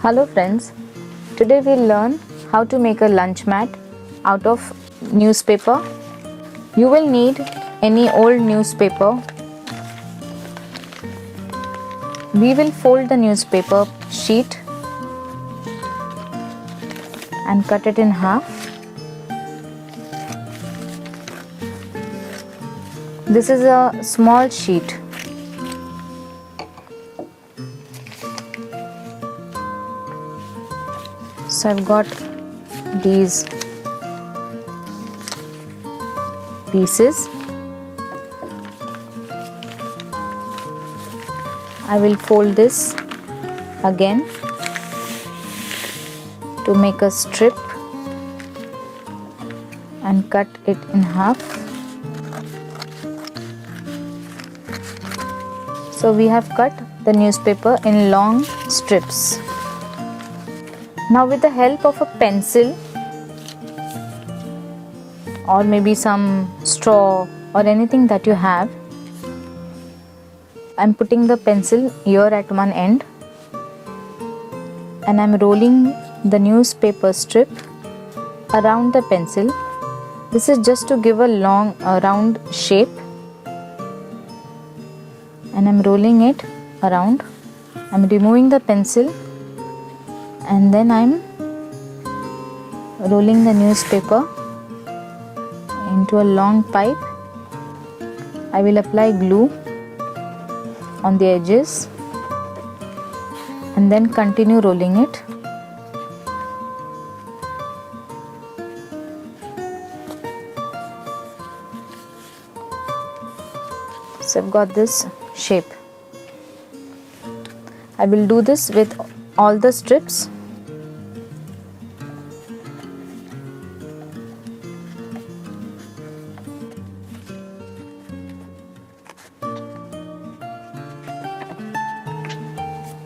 Hello friends, today we'll learn how to make a lunch mat out of newspaper. You will need any old newspaper. We will fold the newspaper sheet and cut it in half. This is a small sheet. So I've got these pieces. I will fold this again to make a strip and cut it in half. So we have cut the newspaper in long strips. Now with the help of a pencil or maybe some straw or anything that you have, I'm putting the pencil here at one end and I'm rolling the newspaper strip around the pencil. This is just to give a round shape, and I'm rolling it around. I'm removing the pencil and then I'm rolling the newspaper into a long pipe. I will apply glue on the edges and then continue rolling it. So I've got this shape. I will do this with all the strips.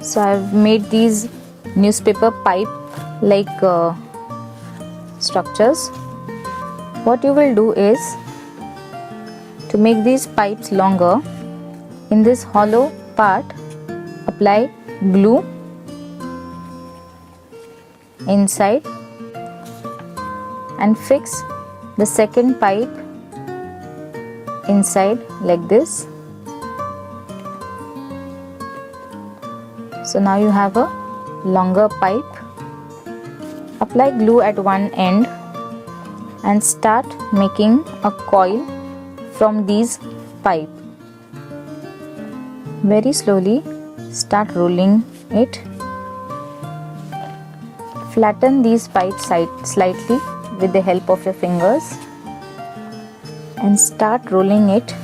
So I've made these newspaper pipe like structures. What you will do is, to make these pipes longer, in this hollow part apply glue inside and fix the second pipe inside like this. So now you have a longer pipe. Apply glue at one end and start making a coil from these pipe. Very slowly start rolling it. Flatten these pipes slightly with the help of your fingers and start rolling it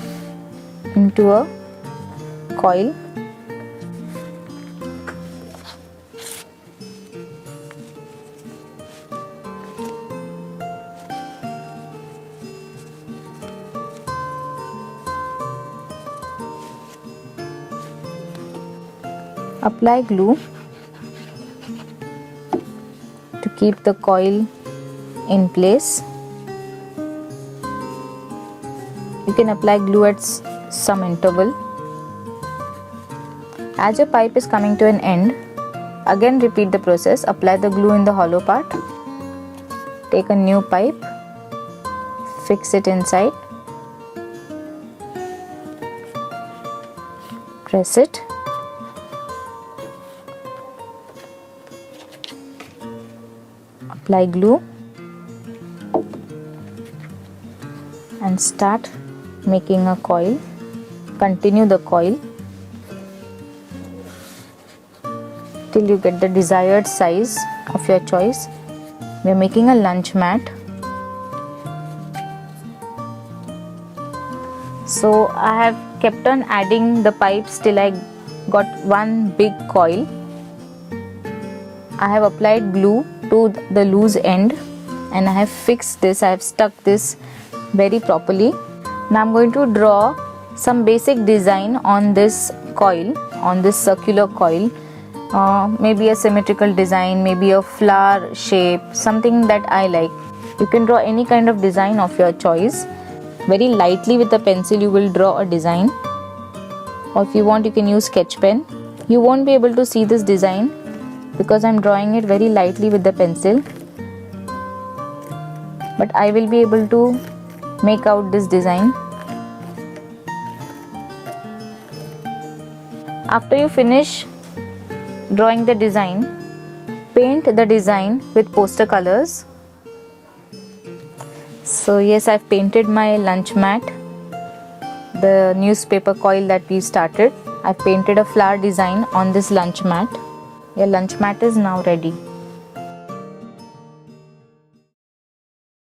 into a coil. Apply glue to keep the coil in place. You can apply glue at some interval. As your pipe is coming to an end, again repeat the process. Apply the glue in the hollow part. Take a new pipe, fix it inside, press it. Apply glue and start making a coil. Continue the coil till you get the desired size of your choice. We are making a lunch mat. So I have kept on adding the pipes till I got one big coil. I have applied glue to the loose end and I have fixed this. I have stuck this very properly. Now I'm going to draw some basic design on this coil, on this circular coil. Maybe a symmetrical design, maybe a flower shape, something that I like. You can draw any kind of design of your choice. Very lightly with a pencil you will draw a design or if you want you can use sketch pen. You won't be able to see this design because I'm drawing it very lightly with the pencil, but I will be able to make out this design. After you finish drawing the design, paint the design with poster colors. So yes, I've painted my lunch mat, the newspaper coil that we started. I've painted a flower design on this lunch mat. Your lunch mat is now ready.